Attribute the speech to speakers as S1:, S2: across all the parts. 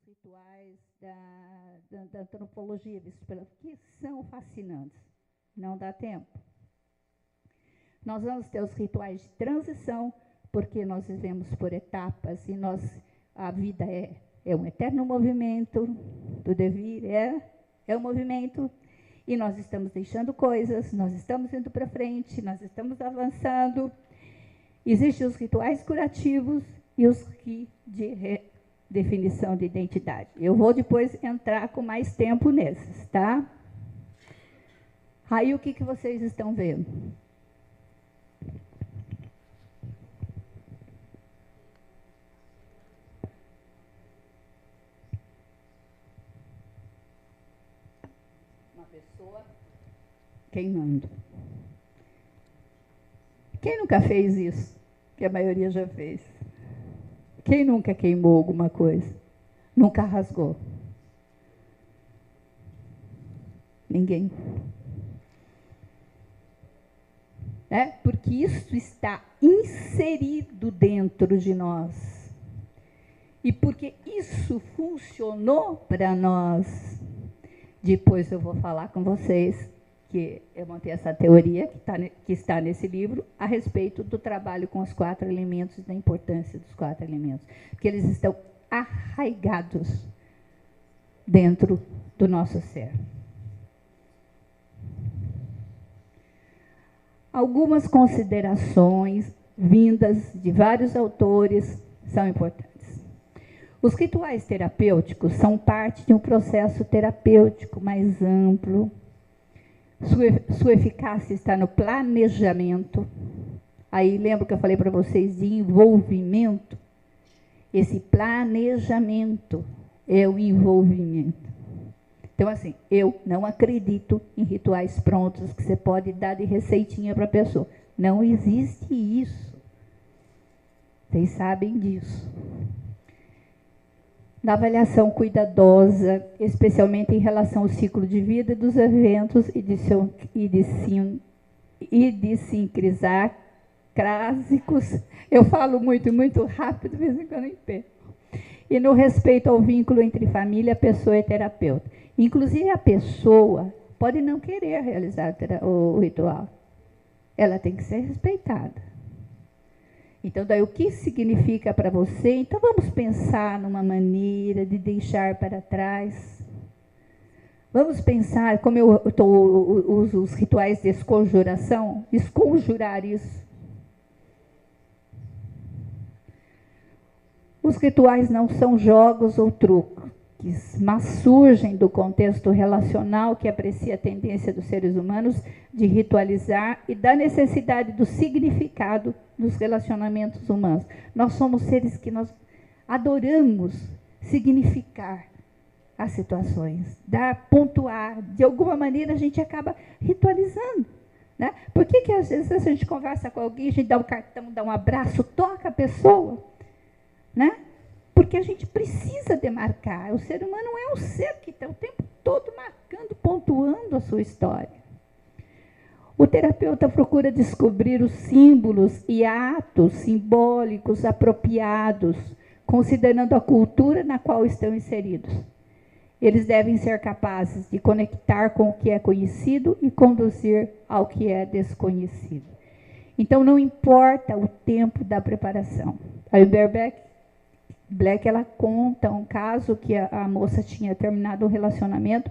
S1: rituais da antropologia, que são fascinantes. Não dá tempo. Nós vamos ter os rituais de transição, porque nós vivemos por etapas e a vida é um eterno movimento do devir, é um movimento, e nós estamos deixando coisas, nós estamos indo para frente, nós estamos avançando. Existem os rituais curativos e os de definição de identidade. Eu vou depois entrar com mais tempo nesses, tá? Aí o que vocês estão vendo? Uma pessoa queimando. Quem nunca fez isso? Que a maioria já fez. Quem nunca queimou alguma coisa? Nunca rasgou? Ninguém. Porque isso está inserido dentro de nós. E porque isso funcionou para nós, depois eu vou falar com vocês que eu montei essa teoria que está nesse livro a respeito do trabalho com os 4 elementos e da importância dos 4 elementos, porque eles estão arraigados dentro do nosso ser. Algumas considerações vindas de vários autores são importantes. Os rituais terapêuticos são parte de um processo terapêutico mais amplo. Sua eficácia está no planejamento. Aí lembra que eu falei para vocês de envolvimento? Esse planejamento é o envolvimento. Então, assim, eu não acredito em rituais prontos que você pode dar de receitinha para a pessoa. Não existe isso. Vocês sabem disso. Na avaliação cuidadosa, especialmente em relação ao ciclo de vida dos eventos idiosincrásicos. Eu falo muito rápido, de vez em quando eu perco. E no respeito ao vínculo entre família, pessoa e terapeuta. Inclusive, a pessoa pode não querer realizar o ritual. Ela tem que ser respeitada. Então, daí o que significa para você? Então, vamos pensar numa maneira de deixar para trás. Vamos pensar, como eu uso os rituais de desconjuração, desconjurar isso. Os rituais não são jogos ou truques, mas surgem do contexto relacional que aprecia a tendência dos seres humanos de ritualizar e da necessidade do significado dos relacionamentos humanos. Nós somos seres que nós adoramos significar as situações, pontuar. De alguma maneira a gente acaba ritualizando. Né? Por que às vezes a gente conversa com alguém, a gente dá um cartão, dá um abraço, toca a pessoa? Né? Porque a gente precisa demarcar. O ser humano é um ser que está o tempo todo marcando, pontuando a sua história. O terapeuta procura descobrir os símbolos e atos simbólicos apropriados, considerando a cultura na qual estão inseridos. Eles devem ser capazes de conectar com o que é conhecido e conduzir ao que é desconhecido. Então, não importa o tempo da preparação. A Black, ela conta um caso que a moça tinha terminado um relacionamento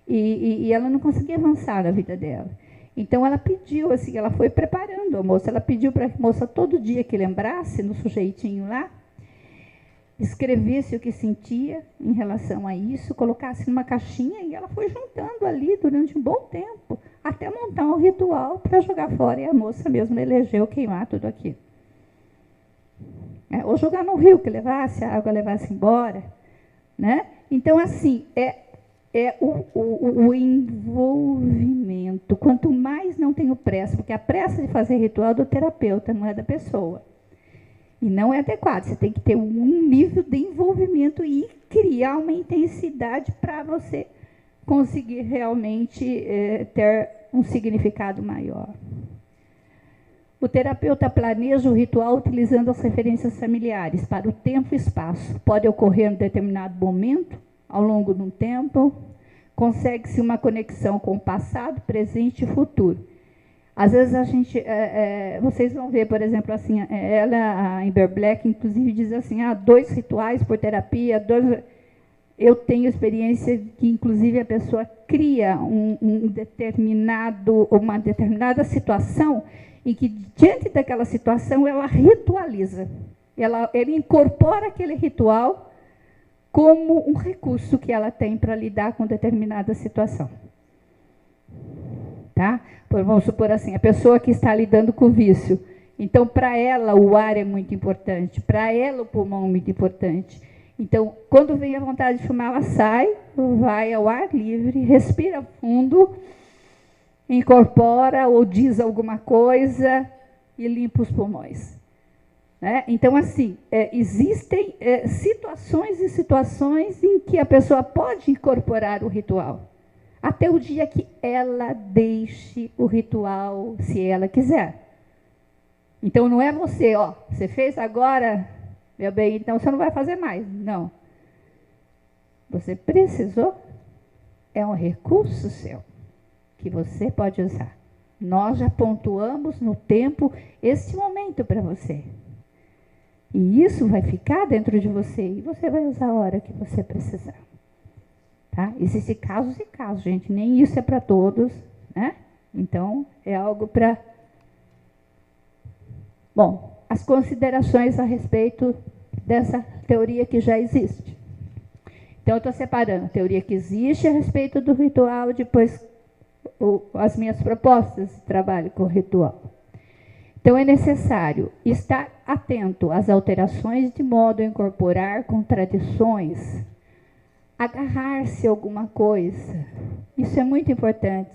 S1: e ela não conseguia avançar na vida dela. Então, ela pediu, assim, ela foi preparando a moça, ela pediu para a moça todo dia que lembrasse, no sujeitinho lá, escrevesse o que sentia em relação a isso, colocasse numa caixinha e ela foi juntando ali durante um bom tempo, até montar um ritual para jogar fora, e a moça mesmo elegeu queimar tudo aquilo. Ou jogar no rio, que levasse, a água levasse embora. Né? Então, assim, o envolvimento. Quanto mais não tenho pressa, porque a pressa de fazer ritual é do terapeuta, não é da pessoa. E não é adequado. Você tem que ter um nível de envolvimento e criar uma intensidade para você conseguir realmente ter um significado maior. O terapeuta planeja o ritual utilizando as referências familiares para o tempo e espaço. Pode ocorrer em um determinado momento, ao longo de um tempo. Consegue-se uma conexão com o passado, presente e futuro. Às vezes a gente, vocês vão ver, por exemplo, assim, ela, a Amber Black, inclusive, diz assim, 2 rituais por terapia, 2... Eu tenho experiência que, inclusive, a pessoa cria uma determinada situação em que, diante daquela situação, ela ritualiza. Ele incorpora aquele ritual como um recurso que ela tem para lidar com determinada situação. Tá? Vamos supor assim, a pessoa que está lidando com o vício. Então, para ela, o ar é muito importante. Para ela, o pulmão é muito importante. Então, quando vem a vontade de fumar, ela sai, vai ao ar livre, respira fundo, incorpora ou diz alguma coisa e limpa os pulmões. Né? Então, assim, existem situações e situações em que a pessoa pode incorporar o ritual, até o dia que ela deixe o ritual, se ela quiser. Então, não é você, você fez agora... Meu bem, então você não vai fazer mais. Não. Você precisou, é um recurso seu, que você pode usar. Nós já pontuamos no tempo este momento para você. E isso vai ficar dentro de você, e você vai usar a hora que você precisar. Tá? Existem casos e casos, gente, nem isso é para todos, né? Então, é algo para... Bom, as considerações a respeito dessa teoria que já existe. Então, eu estou separando a teoria que existe a respeito do ritual, depois as minhas propostas de trabalho com o ritual. Então, é necessário estar atento às alterações de modo a incorporar contradições, agarrar-se a alguma coisa. Isso é muito importante.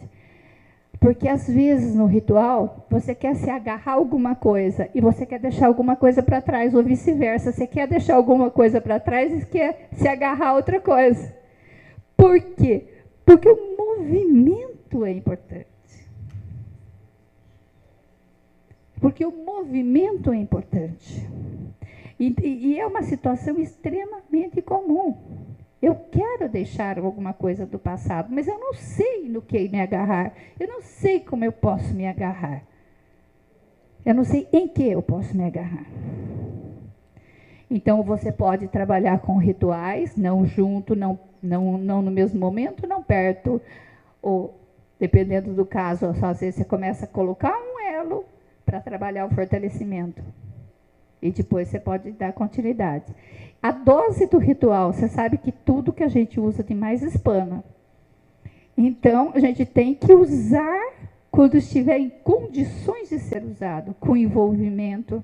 S1: Porque, às vezes, no ritual, você quer se agarrar a alguma coisa e você quer deixar alguma coisa para trás, ou vice-versa. Você quer deixar alguma coisa para trás e quer se agarrar a outra coisa. Por quê? Porque o movimento é importante. Porque o movimento é importante. E é uma situação extremamente comum. Eu quero deixar alguma coisa do passado, mas eu não sei no que me agarrar. Eu não sei como eu posso me agarrar. Eu não sei em que eu posso me agarrar. Então, você pode trabalhar com rituais, não junto, não no mesmo momento, não perto. Ou, dependendo do caso, às vezes você começa a colocar um elo para trabalhar o fortalecimento. E depois você pode dar continuidade. A dose do ritual, você sabe que tudo que a gente usa tem mais espana. Então, a gente tem que usar quando estiver em condições de ser usado, com envolvimento,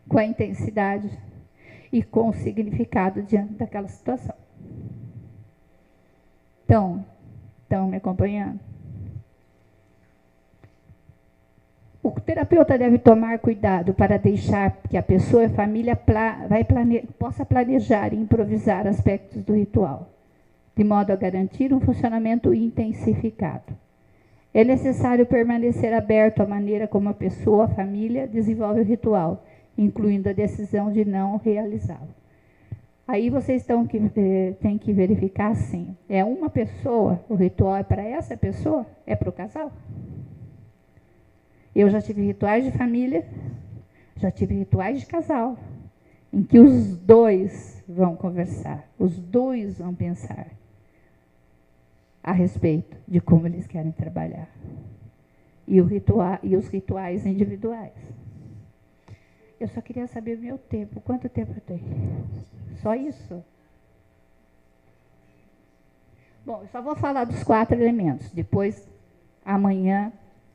S1: com a intensidade e com o significado diante daquela situação. Então, estão me acompanhando? O terapeuta deve tomar cuidado para deixar que a pessoa e a família possa planejar e improvisar aspectos do ritual, de modo a garantir um funcionamento intensificado. É necessário permanecer aberto à maneira como a pessoa, a família, desenvolve o ritual, incluindo a decisão de não realizá-lo. Aí vocês têm que verificar assim, é uma pessoa, o ritual é para essa pessoa? É para o casal? Eu já tive rituais de família, já tive rituais de casal, em que os dois vão conversar, os dois vão pensar a respeito de como eles querem trabalhar. E os rituais individuais. Eu só queria saber o meu tempo. Quanto tempo eu tenho? Só isso? Bom, eu só vou falar dos 4 elementos. Depois, amanhã,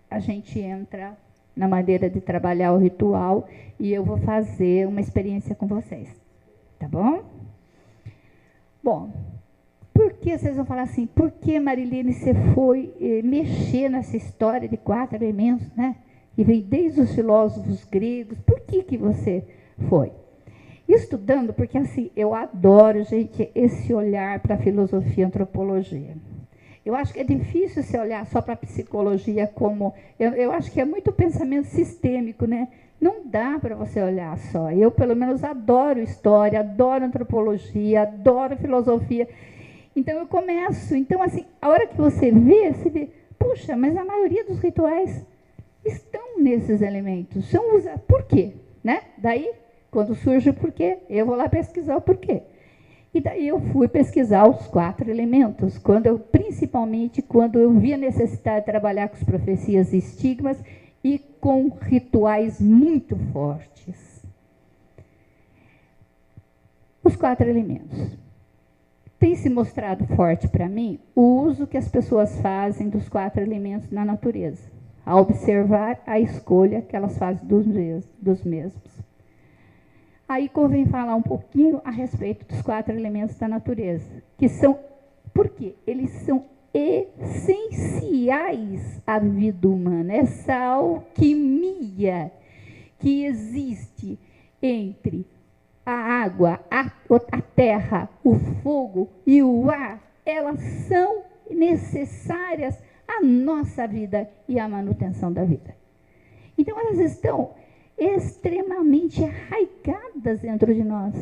S1: a gente entra na maneira de trabalhar o ritual e eu vou fazer uma experiência com vocês. Tá bom? Bom, por que vocês vão falar assim? Por que, Marilene, você foi mexer nessa história de 4 elementos, né? E vem desde os filósofos gregos. Por que você foi? Estudando, porque assim, eu adoro, gente, esse olhar para a filosofia e antropologia. Eu acho que é difícil você olhar só para a psicologia como... Eu acho que é muito pensamento sistêmico, né? Não dá para você olhar só. Eu, pelo menos, adoro história, adoro antropologia, adoro filosofia. Então, eu começo. Então, assim, a hora que você vê, puxa, mas a maioria dos rituais estão nesses elementos. Por quê? Né? Daí, quando surge o porquê, eu vou lá pesquisar o porquê. E daí eu fui pesquisar os 4 elementos, principalmente quando eu vi a necessidade de trabalhar com as profecias e estigmas e com rituais muito fortes. Os 4 elementos. Tem se mostrado forte para mim o uso que as pessoas fazem dos 4 elementos na natureza, a observar a escolha que elas fazem dos mesmos. Aí convém falar um pouquinho a respeito dos 4 elementos da natureza, que são, por quê? Eles são essenciais à vida humana, essa alquimia que existe entre a água, a terra, o fogo e o ar, elas são necessárias à nossa vida e à manutenção da vida. Então, elas estão extremamente arraigadas dentro de nós.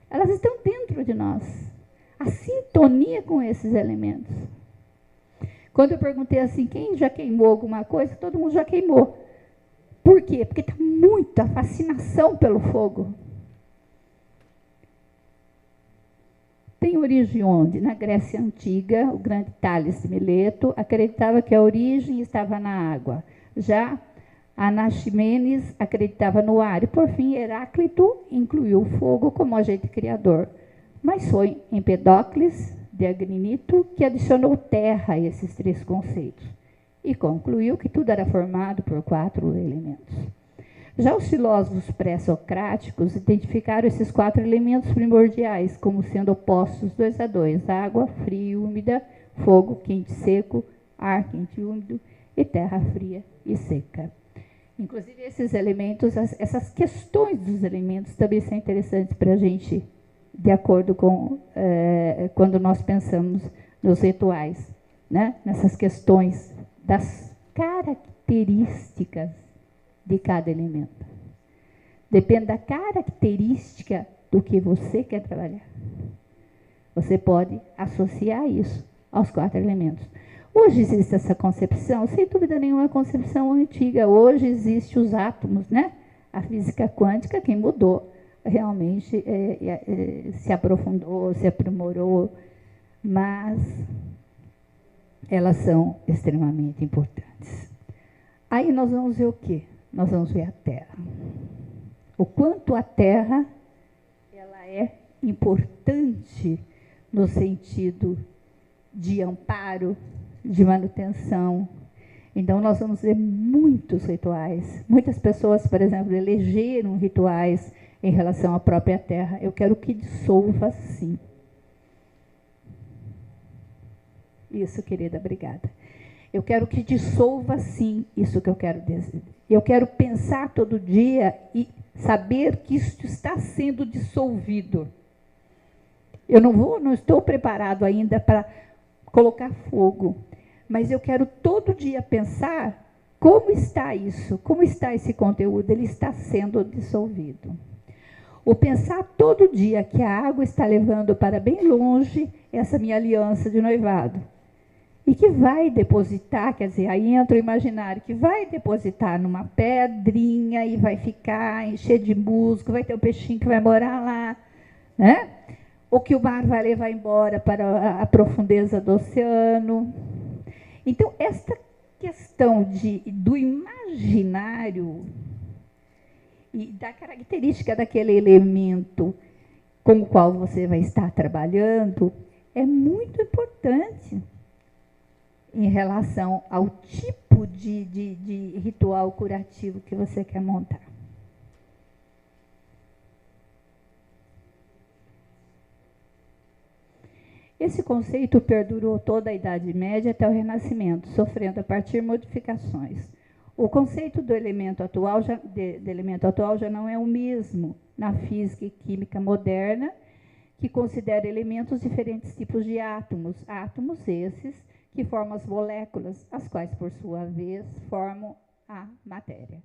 S1: Elas estão dentro de nós. A sintonia com esses elementos. Quando eu perguntei assim, quem já queimou alguma coisa, todo mundo já queimou. Por quê? Porque está muita fascinação pelo fogo. Tem origem onde? Na Grécia Antiga, o grande Tales de Mileto acreditava que a origem estava na água. Já Anaximenes acreditava no ar e, por fim, Heráclito incluiu o fogo como agente criador. Mas foi Empedocles, de Agrinito, que adicionou terra a esses 3 conceitos e concluiu que tudo era formado por 4 elementos. Já os filósofos pré-socráticos identificaram esses 4 elementos primordiais como sendo opostos 2 a 2, água fria e úmida, fogo quente e seco, ar quente e úmido e terra fria e seca. Inclusive, esses elementos, essas questões dos elementos também são interessantes para a gente, de acordo com quando nós pensamos nos rituais, né? Nessas questões das características de cada elemento. Depende da característica do que você quer trabalhar. Você pode associar isso aos 4 elementos. Hoje existe essa concepção, sem dúvida nenhuma, uma concepção antiga. Hoje existem os átomos, né? A física quântica, quem mudou, realmente se aprofundou, se aprimorou, mas elas são extremamente importantes. Aí nós vamos ver o quê? Nós vamos ver a Terra. O quanto a Terra ela é importante no sentido de amparo, de manutenção. Então, nós vamos ver muitos rituais. Muitas pessoas, por exemplo, elegeram rituais em relação à própria terra. Eu quero que dissolva sim. Isso, querida, obrigada. Eu quero que dissolva sim, isso que eu quero dizer. Eu quero pensar todo dia e saber que isso está sendo dissolvido. Eu não estou preparado ainda para colocar fogo. Mas eu quero todo dia pensar como está isso, como está esse conteúdo, ele está sendo dissolvido. O pensar todo dia que a água está levando para bem longe essa minha aliança de noivado. E que vai depositar, quer dizer, aí entra o imaginário, que vai depositar numa pedrinha e vai ficar encher de musgo, vai ter um peixinho que vai morar lá, né? Ou que o mar vai levar embora para a profundeza do oceano. Então, esta questão do imaginário e da característica daquele elemento com o qual você vai estar trabalhando é muito importante em relação ao tipo de ritual curativo que você quer montar. Esse conceito perdurou toda a Idade Média até o Renascimento, sofrendo a partir modificações. O conceito do elemento atual já não é o mesmo na física e química moderna, que considera elementos diferentes tipos de átomos, átomos esses que formam as moléculas, as quais, por sua vez, formam a matéria.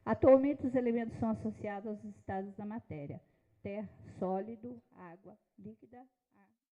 S1: Atualmente, os elementos são associados aos estados da matéria: terra, sólido, água, líquida, ar.